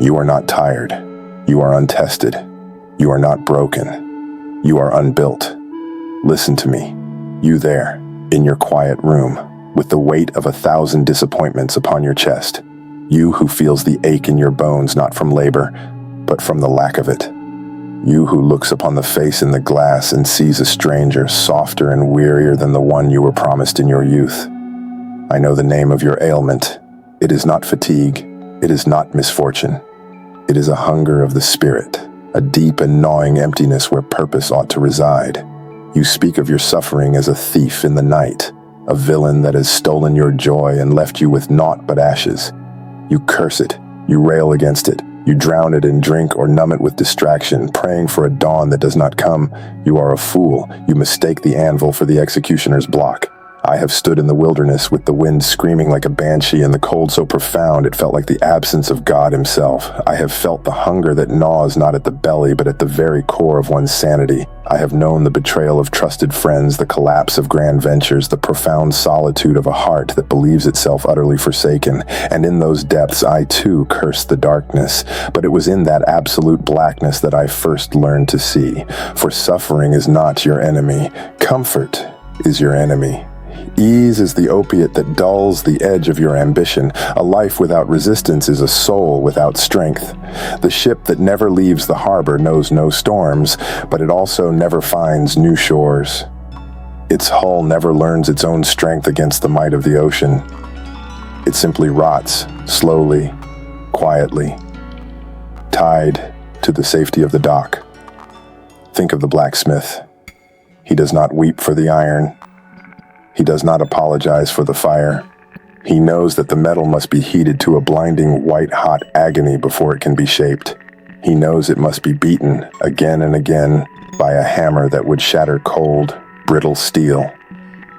You are not tired. You are untested. You are not broken. You are unbuilt. Listen to me. You there, in your quiet room, with the weight of 1,000 disappointments upon your chest. You who feels the ache in your bones not from labor, but from the lack of it. You who looks upon the face in the glass and sees a stranger softer and wearier than the one you were promised in your youth. I know the name of your ailment. It is not fatigue. It is not misfortune. It is a hunger of the spirit, a deep and gnawing emptiness where purpose ought to reside. You speak of your suffering as a thief in the night, a villain that has stolen your joy and left you with naught but ashes. You curse it. You rail against it. You drown it in drink or numb it with distraction, praying for a dawn that does not come. You are a fool. You mistake the anvil for the executioner's block. I have stood in the wilderness with the wind screaming like a banshee and the cold so profound it felt like the absence of God himself. I have felt the hunger that gnaws not at the belly but at the very core of one's sanity. I have known the betrayal of trusted friends, the collapse of grand ventures, the profound solitude of a heart that believes itself utterly forsaken. And in those depths I too cursed the darkness. But it was in that absolute blackness that I first learned to see. For suffering is not your enemy. Comfort is your enemy. Ease is the opiate that dulls the edge of your ambition. A life without resistance is a soul without strength. The ship that never leaves the harbor knows no storms, but it also never finds new shores. Its hull never learns its own strength against the might of the ocean. It simply rots, slowly, quietly, tied to the safety of the dock. Think of the blacksmith. He does not weep for the iron. He does not apologize for the fire. He knows that the metal must be heated to a blinding white-hot agony before it can be shaped. He knows it must be beaten again and again by a hammer that would shatter cold, brittle steel.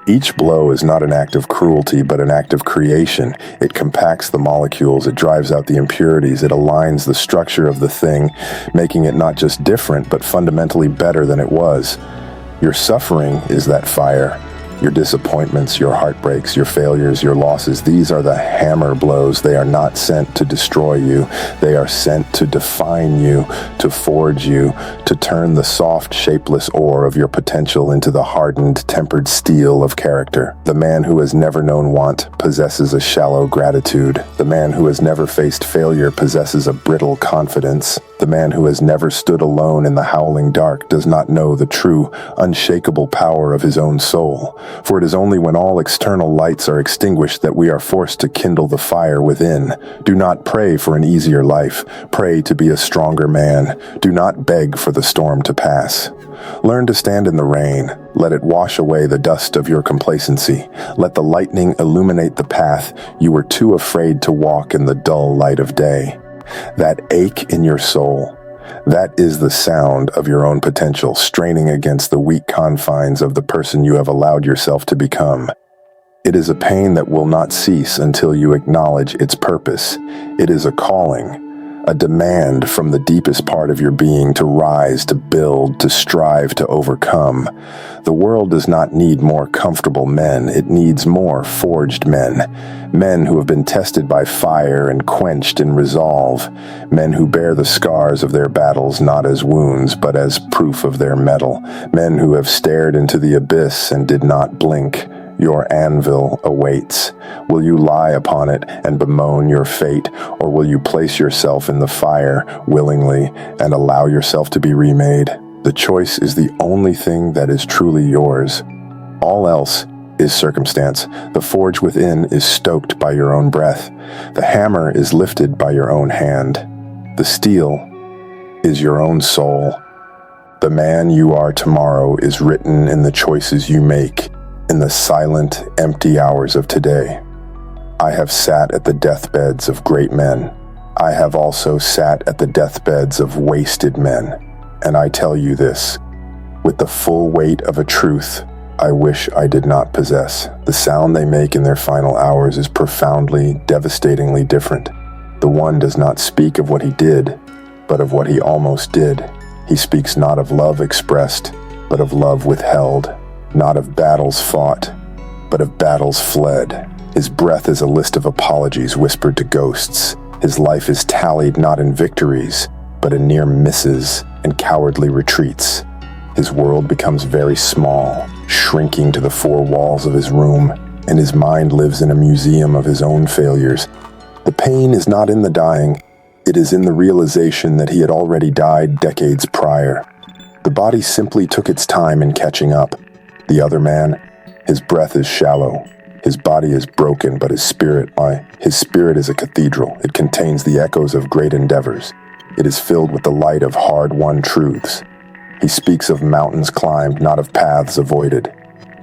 Each blow is not an act of cruelty, but an act of creation. It compacts the molecules, it drives out the impurities, it aligns the structure of the thing, making it not just different, but fundamentally better than it was. Your suffering is that fire. Your disappointments, your heartbreaks, your failures, your losses, these are the hammer blows. They are not sent to destroy you. They are sent to define you, to forge you, to turn the soft, shapeless ore of your potential into the hardened, tempered steel of character. The man who has never known want possesses a shallow gratitude. The man who has never faced failure possesses a brittle confidence. The man who has never stood alone in the howling dark does not know the true, unshakable power of his own soul. For it is only when all external lights are extinguished that we are forced to kindle the fire within. Do not pray for an easier life. Pray to be a stronger man. Do not beg for the storm to pass. Learn to stand in the rain. Let it wash away the dust of your complacency. Let the lightning illuminate the path you were too afraid to walk in the dull light of day. That ache in your soul, that is the sound of your own potential straining against the weak confines of the person you have allowed yourself to become. It is a pain that will not cease until you acknowledge its purpose. It is a calling, a demand from the deepest part of your being to rise, to build, to strive, to overcome. The world does not need more comfortable men. It needs more forged men. Men who have been tested by fire and quenched in resolve. Men who bear the scars of their battles not as wounds, but as proof of their mettle. Men who have stared into the abyss and did not blink. Your anvil awaits. Will you lie upon it and bemoan your fate, or will you place yourself in the fire willingly and allow yourself to be remade? The choice is the only thing that is truly yours. All else is circumstance. The forge within is stoked by your own breath. The hammer is lifted by your own hand. The steel is your own soul. The man you are tomorrow is written in the choices you make, in the silent, empty hours of today. I have sat at the deathbeds of great men. I have also sat at the deathbeds of wasted men. And I tell you this, with the full weight of a truth I wish I did not possess. The sound they make in their final hours is profoundly, devastatingly different. The one does not speak of what he did, but of what he almost did. He speaks not of love expressed, but of love withheld. Not of battles fought, but of battles fled. His breath is a list of apologies whispered to ghosts. His life is tallied not in victories, but in near misses and cowardly retreats. His world becomes very small, shrinking to the four walls of his room, and his mind lives in a museum of his own failures. The pain is not in the dying, it is in the realization that he had already died decades prior. The body simply took its time in catching up. The other man, his breath is shallow. His body is broken, but his spirit is a cathedral. It contains the echoes of great endeavors. It is filled with the light of hard-won truths. He speaks of mountains climbed, not of paths avoided.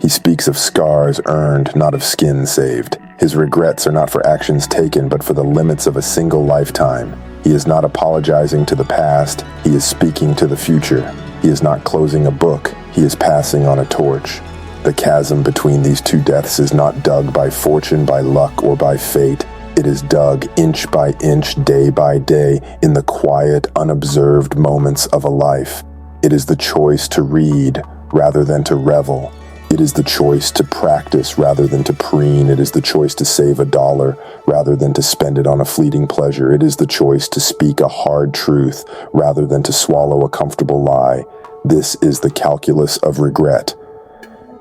He speaks of scars earned, not of skin saved. His regrets are not for actions taken, but for the limits of a single lifetime. He is not apologizing to the past, he is speaking to the future. He is not closing a book, he is passing on a torch. The chasm between these two deaths is not dug by fortune, by luck, or by fate. It is dug inch by inch, day by day, in the quiet, unobserved moments of a life. It is the choice to read rather than to revel. It is the choice to practice rather than to preen. It is the choice to save $1 rather than to spend it on a fleeting pleasure. It is the choice to speak a hard truth rather than to swallow a comfortable lie. This is the calculus of regret.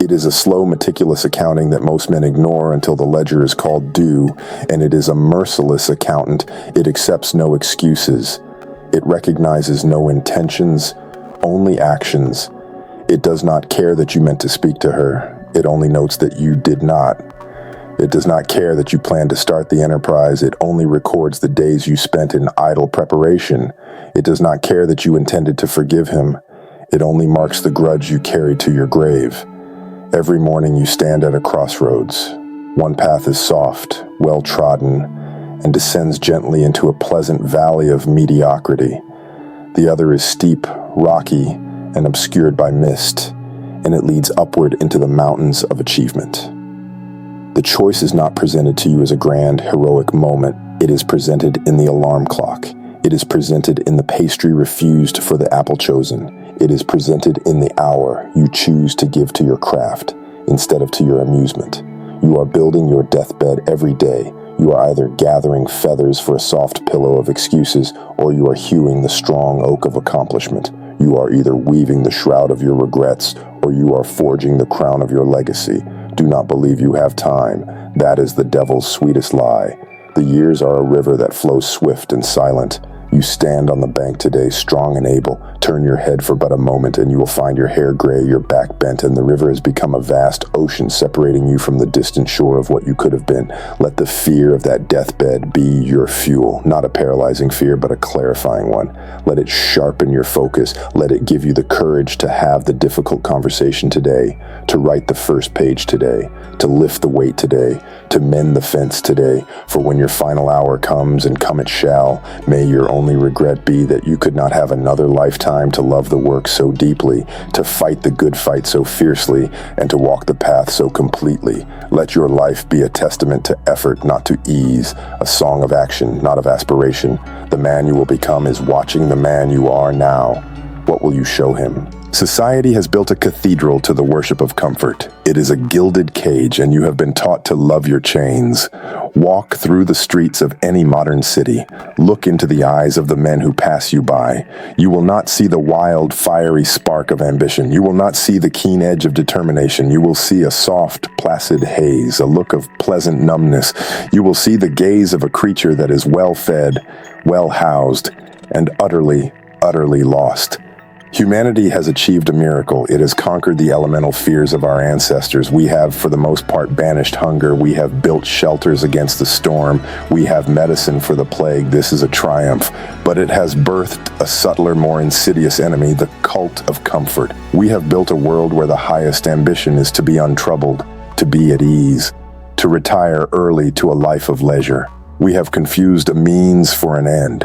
It is a slow, meticulous accounting that most men ignore until the ledger is called due, and it is a merciless accountant. It accepts no excuses. It recognizes no intentions, only actions. It does not care that you meant to speak to her. It only notes that you did not. It does not care that you planned to start the enterprise. It only records the days you spent in idle preparation. It does not care that you intended to forgive him. It only marks the grudge you carried to your grave. Every morning you stand at a crossroads. One path is soft, well-trodden, and descends gently into a pleasant valley of mediocrity. The other is steep, rocky, and obscured by mist, and it leads upward into the mountains of achievement. The choice is not presented to you as a grand, heroic moment. It is presented in the alarm clock. It is presented in the pastry refused for the apple chosen. It is presented in the hour you choose to give to your craft instead of to your amusement. You are building your deathbed every day. You are either gathering feathers for a soft pillow of excuses, or you are hewing the strong oak of accomplishment. You are either weaving the shroud of your regrets, or you are forging the crown of your legacy. Do not believe you have time. That is the devil's sweetest lie. The years are a river that flows swift and silent. You stand on the bank today, strong and able. Turn your head for but a moment, and you will find your hair gray, your back bent, and the river has become a vast ocean separating you from the distant shore of what you could have been. Let the fear of that deathbed be your fuel, not a paralyzing fear, but a clarifying one. Let it sharpen your focus. Let it give you the courage to have the difficult conversation today, to write the first page today, to lift the weight today, to mend the fence today. For when your final hour comes, and come it shall, may your only regret be that you could not have another lifetime to love the work so deeply, to fight the good fight so fiercely, and to walk the path so completely. Let your life be a testament to effort, not to ease, a song of action, not of aspiration. The man you will become is watching the man you are now. What will you show him? Society has built a cathedral to the worship of comfort. It is a gilded cage, and you have been taught to love your chains. Walk through the streets of any modern city. Look into the eyes of the men who pass you by. You will not see the wild, fiery spark of ambition. You will not see the keen edge of determination. You will see a soft, placid haze, a look of pleasant numbness. You will see the gaze of a creature that is well-fed, well-housed, and utterly, utterly lost. Humanity has achieved a miracle. It has conquered the elemental fears of our ancestors. We have, for the most part, banished hunger. We have built shelters against the storm. We have medicine for the plague. This is a triumph. But it has birthed a subtler, more insidious enemy, the cult of comfort. We have built a world where the highest ambition is to be untroubled, to be at ease, to retire early to a life of leisure. We have confused a means for an end.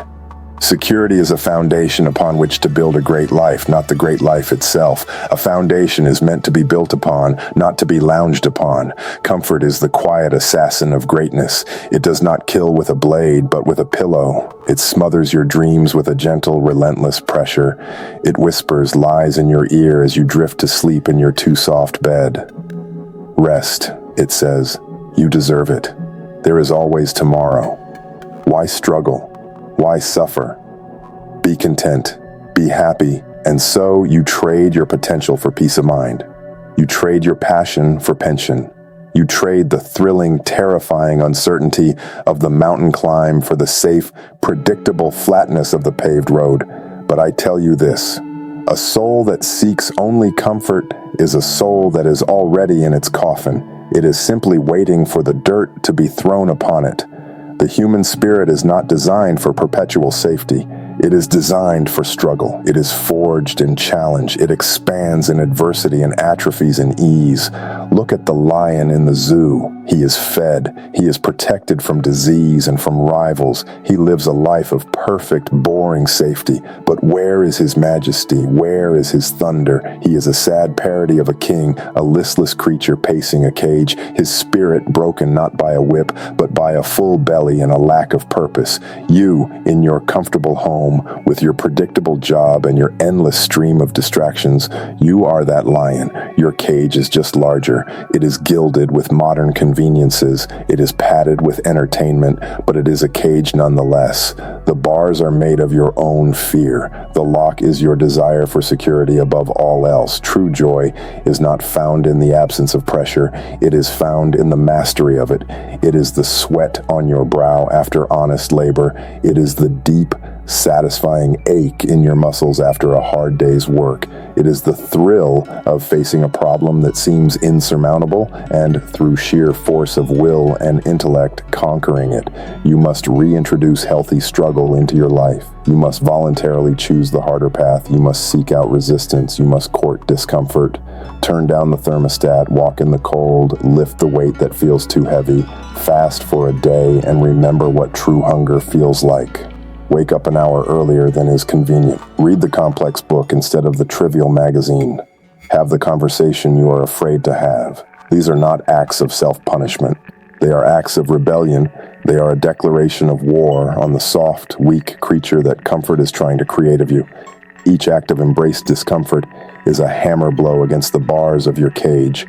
Security is a foundation upon which to build a great life, not the great life itself. A foundation is meant to be built upon, not to be lounged upon. Comfort is the quiet assassin of greatness. It does not kill with a blade, but with a pillow. It smothers your dreams with a gentle, relentless pressure. It whispers lies in your ear as you drift to sleep in your too soft bed. Rest, it says. You deserve it. There is always tomorrow. Why struggle? Why suffer? Be content, be happy, and so you trade your potential for peace of mind. You trade your passion for pension. You trade the thrilling, terrifying uncertainty of the mountain climb for the safe, predictable flatness of the paved road. But I tell you this, a soul that seeks only comfort is a soul that is already in its coffin. It is simply waiting for the dirt to be thrown upon it. The human spirit is not designed for perpetual safety. It is designed for struggle. It is forged in challenge. It expands in adversity and atrophies in ease. Look at the lion in the zoo. He is fed. He is protected from disease and from rivals. He lives a life of perfect, boring safety. But where is his majesty? Where is his thunder? He is a sad parody of a king, a listless creature pacing a cage, his spirit broken not by a whip, but by a full belly and a lack of purpose. You, in your comfortable home, with your predictable job and your endless stream of distractions, you are that lion. Your cage is just larger. It is gilded with modern conveniences. It is padded with entertainment, but it is a cage nonetheless. The bars are made of your own fear. The lock is your desire for security above all else. True joy is not found in the absence of pressure. It is found in the mastery of it. It is the sweat on your brow after honest labor. It is the deep, satisfying ache in your muscles after a hard day's work. It is the thrill of facing a problem that seems insurmountable and, through sheer force of will and intellect, conquering it. You must reintroduce healthy struggle into your life. You must voluntarily choose the harder path. You must seek out resistance. You must court discomfort. Turn down the thermostat, walk in the cold, lift the weight that feels too heavy, fast for a day, and remember what true hunger feels like. Wake up an hour earlier than is convenient. Read the complex book instead of the trivial magazine. Have the conversation you are afraid to have. These are not acts of self-punishment. They are acts of rebellion. They are a declaration of war on the soft, weak creature that comfort is trying to create of you. Each act of embraced discomfort is a hammer blow against the bars of your cage.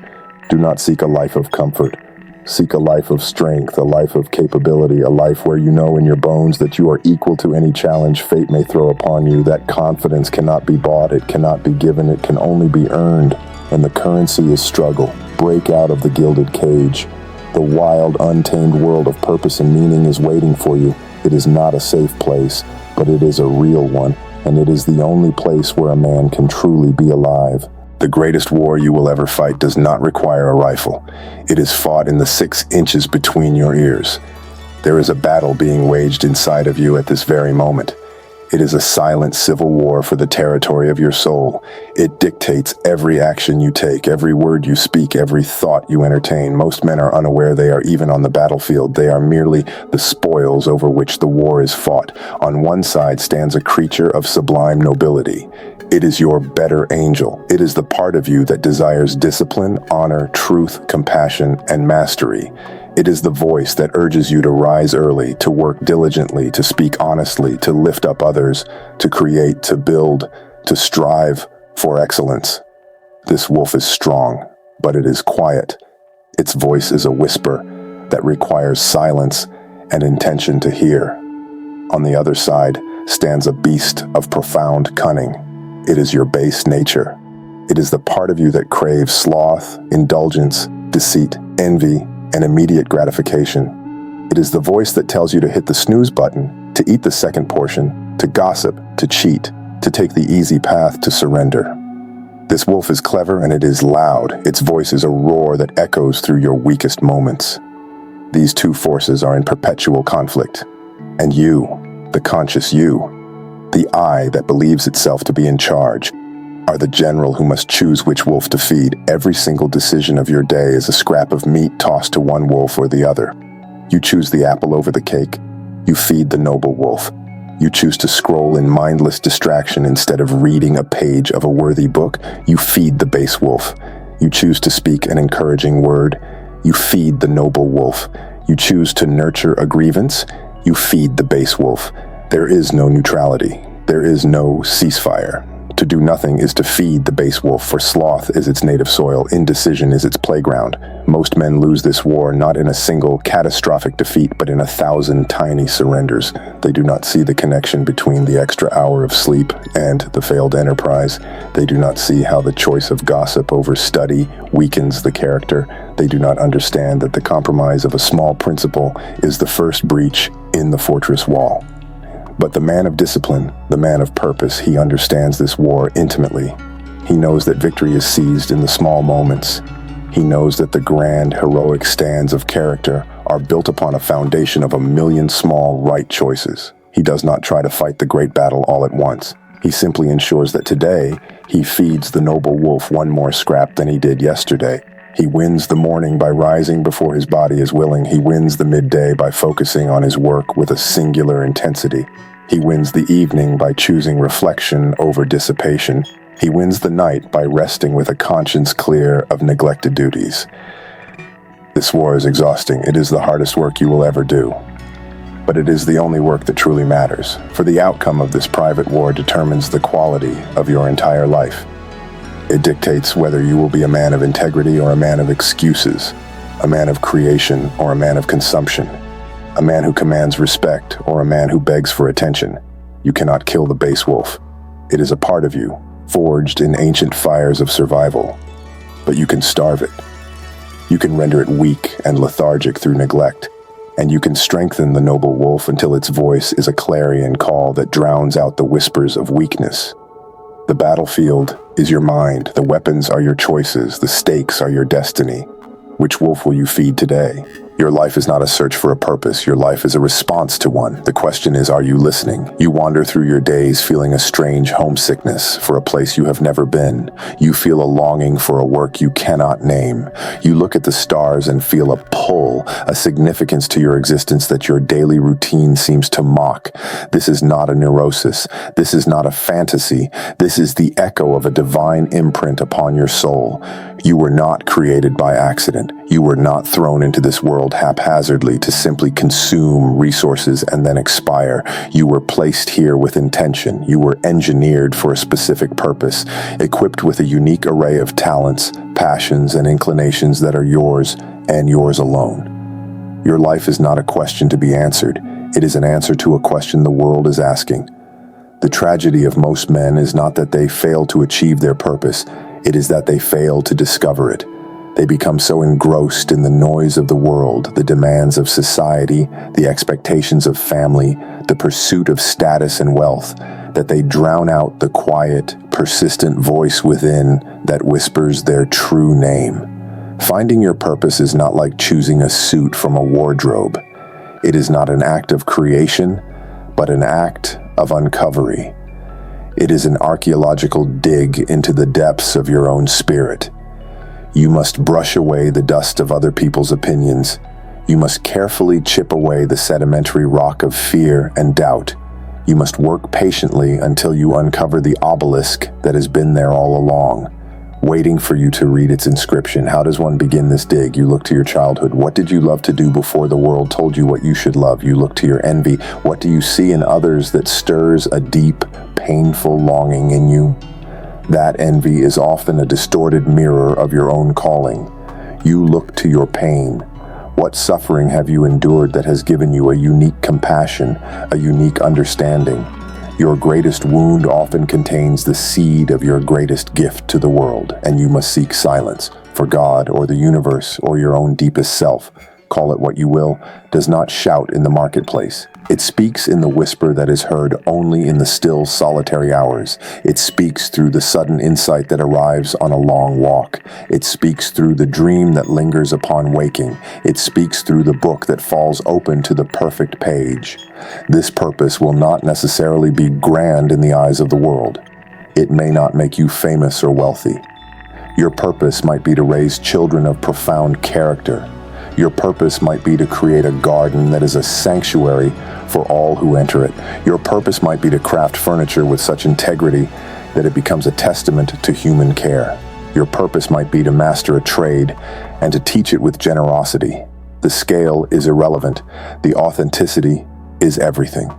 Do not seek a life of comfort. Seek a life of strength, a life of capability, a life where you know in your bones that you are equal to any challenge fate may throw upon you. That confidence cannot be bought, it cannot be given, it can only be earned. And the currency is struggle. Break out of the gilded cage. The wild, untamed world of purpose and meaning is waiting for you. It is not a safe place, but it is a real one, and it is the only place where a man can truly be alive. The greatest war you will ever fight does not require a rifle. It is fought in the 6 inches between your ears. There is a battle being waged inside of you at this very moment. It is a silent civil war for the territory of your soul. It dictates every action you take, every word you speak, every thought you entertain. Most men are unaware they are even on the battlefield. They are merely the spoils over which the war is fought. On one side stands a creature of sublime nobility. It is your better angel. It is the part of you that desires discipline, honor, truth, compassion, and mastery. It is the voice that urges you to rise early, to work diligently, to speak honestly, to lift up others, to create, to build, to strive for excellence. This wolf is strong, but it is quiet. Its voice is a whisper that requires silence and intention to hear. On the other side stands a beast of profound cunning. It is your base nature. It is the part of you that craves sloth, indulgence, deceit, envy, and immediate gratification. It is the voice that tells you to hit the snooze button, to eat the second portion, to gossip, to cheat, to take the easy path to surrender. This wolf is clever and it is loud. Its voice is a roar that echoes through your weakest moments. These two forces are in perpetual conflict. And you, the conscious you, the I that believes itself to be in charge, are the general who must choose which wolf to feed. Every single decision of your day is a scrap of meat tossed to one wolf or the other. You choose the apple over the cake. You feed the noble wolf. You choose to scroll in mindless distraction instead of reading a page of a worthy book. You feed the base wolf. You choose to speak an encouraging word. You feed the noble wolf. You choose to nurture a grievance. You feed the base wolf. There is no neutrality. There is no ceasefire. To do nothing is to feed the base wolf, for sloth is its native soil, indecision is its playground. Most men lose this war not in a single catastrophic defeat, but in 1,000 tiny surrenders. They do not see the connection between the extra hour of sleep and the failed enterprise. They do not see how the choice of gossip over study weakens the character. They do not understand that the compromise of a small principle is the first breach in the fortress wall. But the man of discipline, the man of purpose, he understands this war intimately. He knows that victory is seized in the small moments. He knows that the grand, heroic stands of character are built upon a foundation of 1,000,000 small, right choices. He does not try to fight the great battle all at once. He simply ensures that today he feeds the noble wolf one more scrap than he did yesterday. He wins the morning by rising before his body is willing. He wins the midday by focusing on his work with a singular intensity. He wins the evening by choosing reflection over dissipation. He wins the night by resting with a conscience clear of neglected duties. This war is exhausting. It is the hardest work you will ever do. But it is the only work that truly matters, for the outcome of this private war determines the quality of your entire life. It dictates whether you will be a man of integrity or a man of excuses, a man of creation or a man of consumption, a man who commands respect or a man who begs for attention. You cannot kill the base wolf. It is a part of you, forged in ancient fires of survival. But you can starve it. You can render it weak and lethargic through neglect, and you can strengthen the noble wolf until its voice is a clarion call that drowns out the whispers of weakness. The battlefield is your mind, the weapons are your choices, the stakes are your destiny. Which wolf will you feed today? Your life is not a search for a purpose. Your life is a response to one. The question is, are you listening? You wander through your days feeling a strange homesickness for a place you have never been. You feel a longing for a work you cannot name. You look at the stars and feel a pull, a significance to your existence that your daily routine seems to mock. This is not a neurosis. This is not a fantasy. This is the echo of a divine imprint upon your soul. You were not created by accident. You were not thrown into this world haphazardly to simply consume resources and then expire. You were placed here with intention. You were engineered for a specific purpose, equipped with a unique array of talents, passions, and inclinations that are yours and yours alone. Your life is not a question to be answered. It is an answer to a question the world is asking. The tragedy of most men is not that they fail to achieve their purpose. It is that they fail to discover it. They become so engrossed in the noise of the world, the demands of society, the expectations of family, the pursuit of status and wealth, that they drown out the quiet, persistent voice within that whispers their true name. Finding your purpose is not like choosing a suit from a wardrobe. It is not an act of creation, but an act of uncovery. It is an archaeological dig into the depths of your own spirit. You must brush away the dust of other people's opinions. You must carefully chip away the sedimentary rock of fear and doubt. You must work patiently until you uncover the obelisk that has been there all along, waiting for you to read its inscription. How does one begin this dig? You look to your childhood. What did you love to do before the world told you what you should love? You look to your envy. What do you see in others that stirs a deep, painful longing in you? That envy is often a distorted mirror of your own calling. You look to your pain. What suffering have you endured that has given you a unique compassion, a unique understanding? Your greatest wound often contains the seed of your greatest gift to the world, and you must seek silence, for God or the universe or your own deepest self, call it what you will, does not shout in the marketplace. It speaks in the whisper that is heard only in the still, solitary hours. It speaks through the sudden insight that arrives on a long walk. It speaks through the dream that lingers upon waking. It speaks through the book that falls open to the perfect page. This purpose will not necessarily be grand in the eyes of the world. It may not make you famous or wealthy. Your purpose might be to raise children of profound character. Your purpose might be to create a garden that is a sanctuary for all who enter it. Your purpose might be to craft furniture with such integrity that it becomes a testament to human care. Your purpose might be to master a trade and to teach it with generosity. The scale is irrelevant. The authenticity is everything.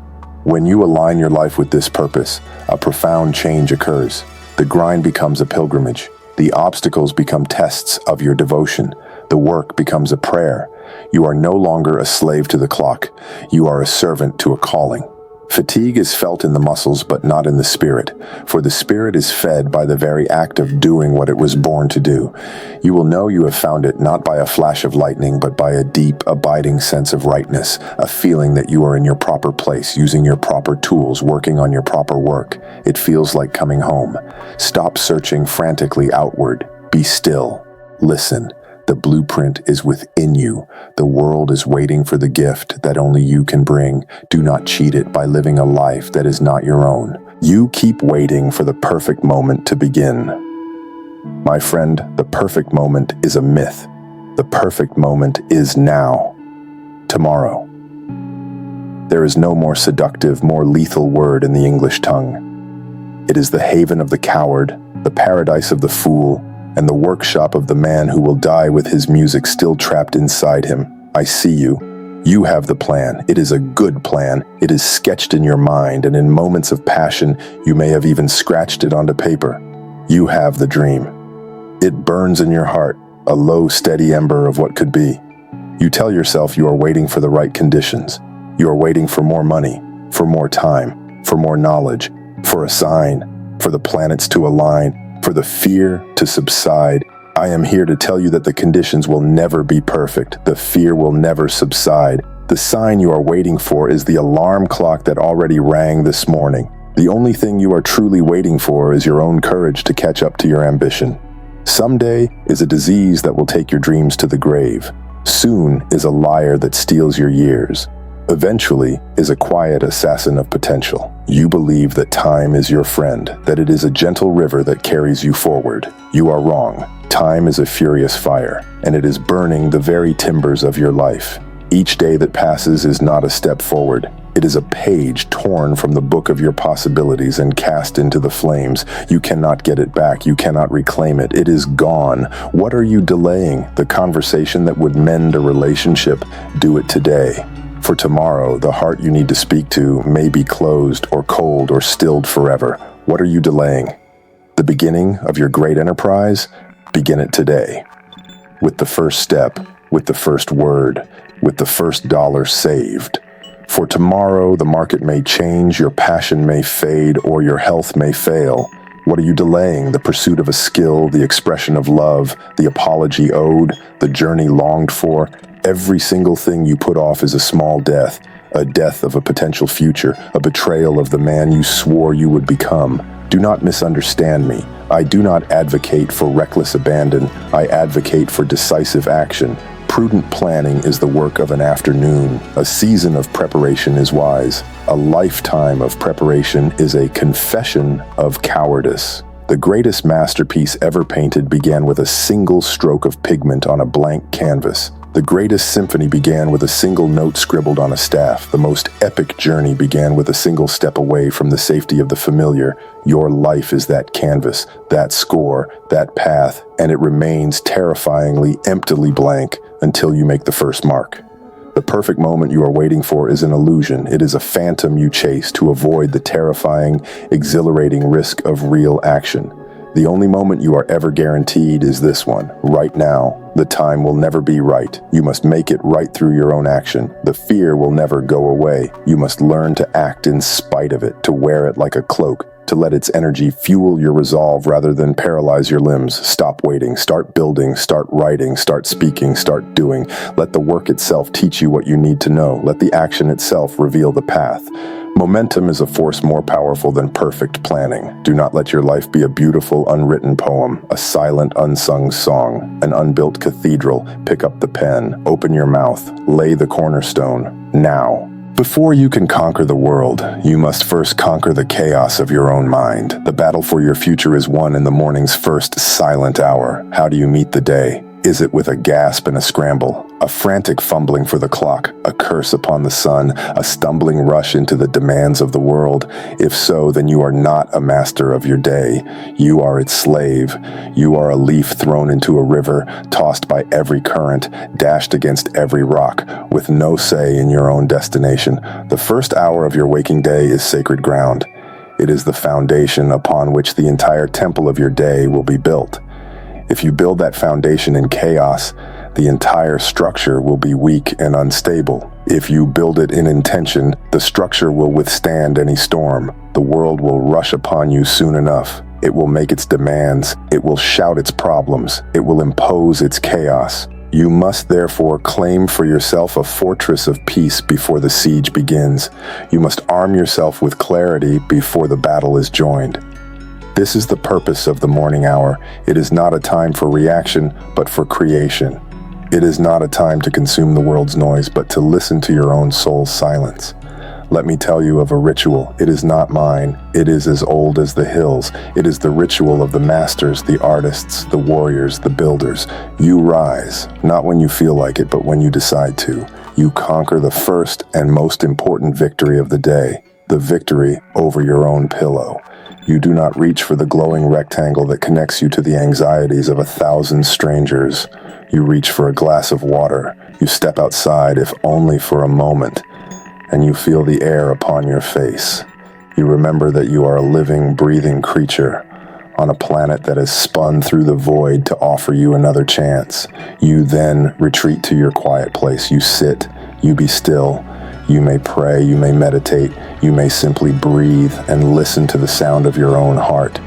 When you align your life with this purpose, a profound change occurs. The grind becomes a pilgrimage. The obstacles become tests of your devotion. The work becomes a prayer. You are no longer a slave to the clock. You are a servant to a calling. Fatigue is felt in the muscles, but not in the spirit, for the spirit is fed by the very act of doing what it was born to do. You will know you have found it not by a flash of lightning, but by a deep, abiding sense of rightness, a feeling that you are in your proper place, using your proper tools, working on your proper work. It feels like coming home. Stop searching frantically outward. Be still. Listen. The blueprint is within you. The world is waiting for the gift that only you can bring. Do not cheat it by living a life that is not your own. You keep waiting for the perfect moment to begin. My friend, the perfect moment is a myth. The perfect moment is now. Tomorrow. There is no more seductive, more lethal word in the English tongue. It is the haven of the coward, the paradise of the fool, and the workshop of the man who will die with his music still trapped inside him. I see you. You have the plan. It is a good plan. It is sketched in your mind, and in moments of passion, you may have even scratched it onto paper. You have the dream. It burns in your heart, a low, steady ember of what could be. You tell yourself you are waiting for the right conditions. You are waiting for more money, for more time, for more knowledge, for a sign, for the planets to align, for the fear to subside. I am here to tell you that the conditions will never be perfect. The fear will never subside. The sign you are waiting for is the alarm clock that already rang this morning. The only thing you are truly waiting for is your own courage to catch up to your ambition. Someday is a disease that will take your dreams to the grave. Soon is a liar that steals your years. Eventually is a quiet assassin of potential. You believe that time is your friend, that it is a gentle river that carries you forward. You are wrong. Time is a furious fire, and it is burning the very timbers of your life. Each day that passes is not a step forward. It is a page torn from the book of your possibilities and cast into the flames. You cannot get it back. You cannot reclaim it. It is gone. What are you delaying? The conversation that would mend a relationship? Do it today. For tomorrow, the heart you need to speak to may be closed or cold or stilled forever. What are you delaying? The beginning of your great enterprise? Begin it today. With the first step, with the first word, with the first dollar saved. For tomorrow, the market may change, your passion may fade, or your health may fail. What are you delaying? The pursuit of a skill, the expression of love, the apology owed, the journey longed for. Every single thing you put off is a small death, a death of a potential future, a betrayal of the man you swore you would become. Do not misunderstand me. I do not advocate for reckless abandon. I advocate for decisive action. Prudent planning is the work of an afternoon. A season of preparation is wise. A lifetime of preparation is a confession of cowardice. The greatest masterpiece ever painted began with a single stroke of pigment on a blank canvas. The greatest symphony began with a single note scribbled on a staff. The most epic journey began with a single step away from the safety of the familiar. Your life is that canvas, that score, that path, and it remains terrifyingly, emptily blank until you make the first mark. The perfect moment you are waiting for is an illusion. It is a phantom you chase to avoid the terrifying, exhilarating risk of real action. The only moment you are ever guaranteed is this one, right now. The time will never be right. You must make it right through your own action. The fear will never go away. You must learn to act in spite of it, to wear it like a cloak, to let its energy fuel your resolve rather than paralyze your limbs. Stop waiting, start building, start writing, start speaking, start doing. Let the work itself teach you what you need to know. Let the action itself reveal the path. Momentum is a force more powerful than perfect planning. Do not let your life be a beautiful, unwritten poem, a silent, unsung song, an unbuilt cathedral. Pick up the pen, open your mouth, lay the cornerstone, now. Before you can conquer the world, you must first conquer the chaos of your own mind. The battle for your future is won in the morning's first silent hour. How do you meet the day? Is it with a gasp and a scramble, A frantic fumbling for the clock, a curse upon the sun, a stumbling rush into the demands of the world. If so, then you are not a master of your day. You are its slave. You are a leaf thrown into a river, tossed by every current, dashed against every rock, with no say in your own destination. The first hour of your waking day is sacred ground. It is the foundation upon which the entire temple of your day will be built. If you build that foundation in chaos, the entire structure will be weak and unstable. If you build it in intention, the structure will withstand any storm. The world will rush upon you soon enough. It will make its demands. It will shout its problems. It will impose its chaos. You must therefore claim for yourself a fortress of peace before the siege begins. You must arm yourself with clarity before the battle is joined. This is the purpose of the morning hour. It is not a time for reaction, but for creation. It is not a time to consume the world's noise, but to listen to your own soul's silence. Let me tell you of a ritual. It is not mine. It is as old as the hills. It is the ritual of the masters, the artists, the warriors, the builders. You rise, not when you feel like it, but when you decide to. You conquer the first and most important victory of the day, the victory over your own pillow. You do not reach for the glowing rectangle that connects you to the anxieties of 1,000 strangers. You reach for a glass of water. You step outside, if only for a moment, and you feel the air upon your face. You remember that you are a living, breathing creature on a planet that has spun through the void to offer you another chance. You then retreat to your quiet place. You sit, you be still. You may pray, you may meditate, you may simply breathe and listen to the sound of your own heart.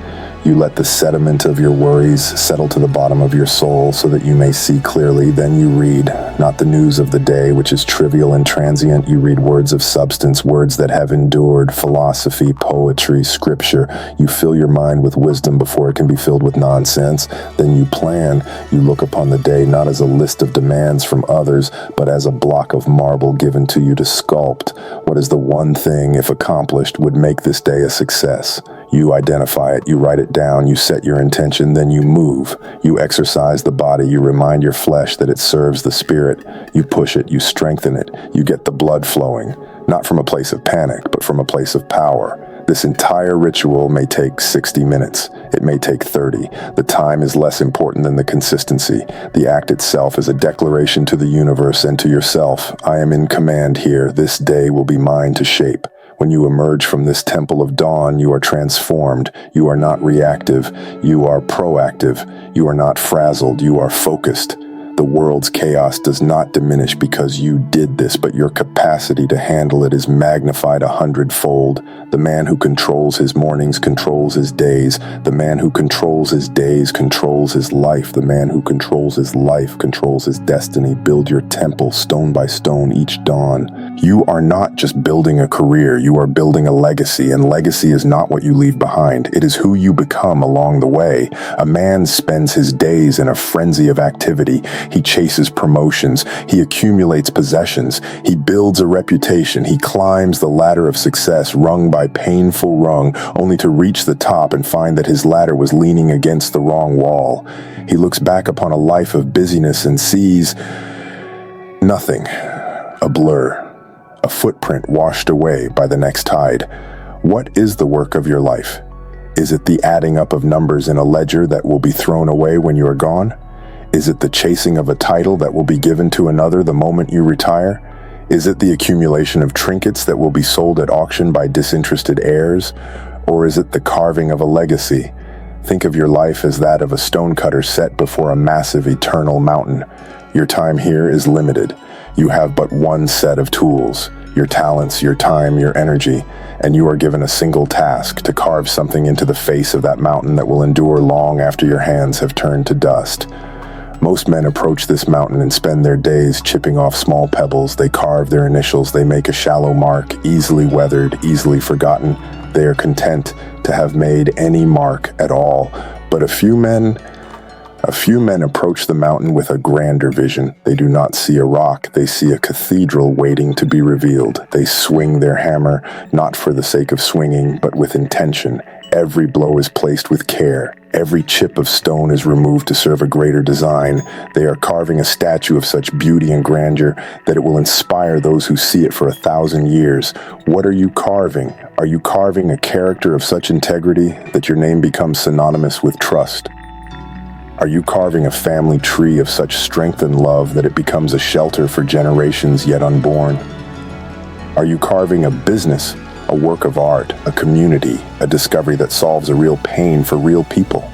You let the sediment of your worries settle to the bottom of your soul so that you may see clearly. Then you read, not the news of the day, which is trivial and transient. You read words of substance, words that have endured, philosophy, poetry, scripture. You fill your mind with wisdom before it can be filled with nonsense. Then you plan. You look upon the day not as a list of demands from others, but as a block of marble given to you to sculpt. What is the one thing, if accomplished, would make this day a success? You identify it, you write it down, you set your intention, then you move. You exercise the body, you remind your flesh that it serves the spirit. You push it, you strengthen it, you get the blood flowing, not from a place of panic, but from a place of power. This entire ritual may take 60 minutes. It may take 30. The time is less important than the consistency. The act itself is a declaration to the universe and to yourself. I am in command here. This day will be mine to shape. When you emerge from this temple of dawn, you are transformed. You are not reactive. You are proactive. You are not frazzled. You are focused. The world's chaos does not diminish because you did this, but your capacity to handle it is magnified 100-fold. The man who controls his mornings controls his days. The man who controls his days controls his life. The man who controls his life controls his destiny. Build your temple stone by stone each dawn. You are not just building a career, you are building a legacy, and legacy is not what you leave behind. It is who you become along the way. A man spends his days in a frenzy of activity. He chases promotions. He accumulates possessions. He builds a reputation. He climbs the ladder of success rung by painful rung, only to reach the top and find that his ladder was leaning against the wrong wall. He looks back upon a life of busyness and sees nothing, a blur, a footprint washed away by the next tide. What is the work of your life? Is it the adding up of numbers in a ledger that will be thrown away when you are gone? Is it the chasing of a title that will be given to another the moment you retire? Is it the accumulation of trinkets that will be sold at auction by disinterested heirs? Or is it the carving of a legacy? Think of your life as that of a stonecutter set before a massive eternal mountain. Your time here is limited. You have but one set of tools, your talents, your time, your energy, and you are given a single task to carve something into the face of that mountain that will endure long after your hands have turned to dust. Most men approach this mountain and spend their days chipping off small pebbles. They carve their initials. They make a shallow mark, easily weathered, easily forgotten. They are content to have made any mark at all. But a few men approach the mountain with a grander vision. They do not see a rock. They see a cathedral waiting to be revealed. They swing their hammer, not for the sake of swinging, but with intention. Every blow is placed with care. Every chip of stone is removed to serve a greater design. They are carving a statue of such beauty and grandeur that it will inspire those who see it for 1,000 years. What are you carving? Are you carving a character of such integrity that your name becomes synonymous with trust? Are you carving a family tree of such strength and love that it becomes a shelter for generations yet unborn? Are you carving a business, a work of art, a community, a discovery that solves a real pain for real people?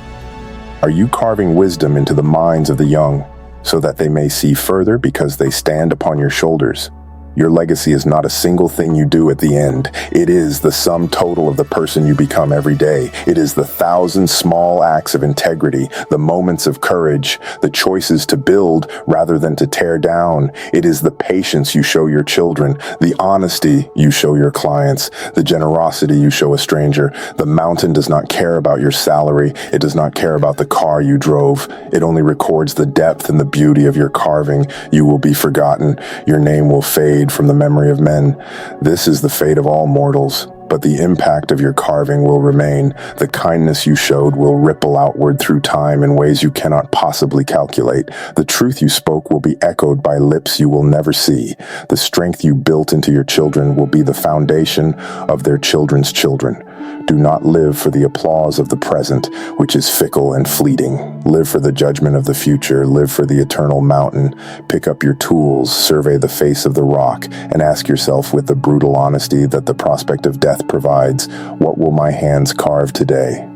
Are you carving wisdom into the minds of the young so that they may see further because they stand upon your shoulders? Your legacy is not a single thing you do at the end. It is the sum total of the person you become every day. It is the 1,000 small acts of integrity, the moments of courage, the choices to build rather than to tear down. It is the patience you show your children, the honesty you show your clients, the generosity you show a stranger. The mountain does not care about your salary. It does not care about the car you drove. It only records the depth and the beauty of your carving. You will be forgotten. Your name will fade from the memory of men. This is the fate of all mortals, but the impact of your carving will remain. The kindness you showed will ripple outward through time in ways you cannot possibly calculate. The truth you spoke will be echoed by lips you will never see. The strength you built into your children will be the foundation of their children's children. Do not live for the applause of the present, which is fickle and fleeting. Live for the judgment of the future. Live for the eternal mountain. Pick up your tools, survey the face of the rock, and ask yourself with the brutal honesty that the prospect of death provides, what will my hands carve today?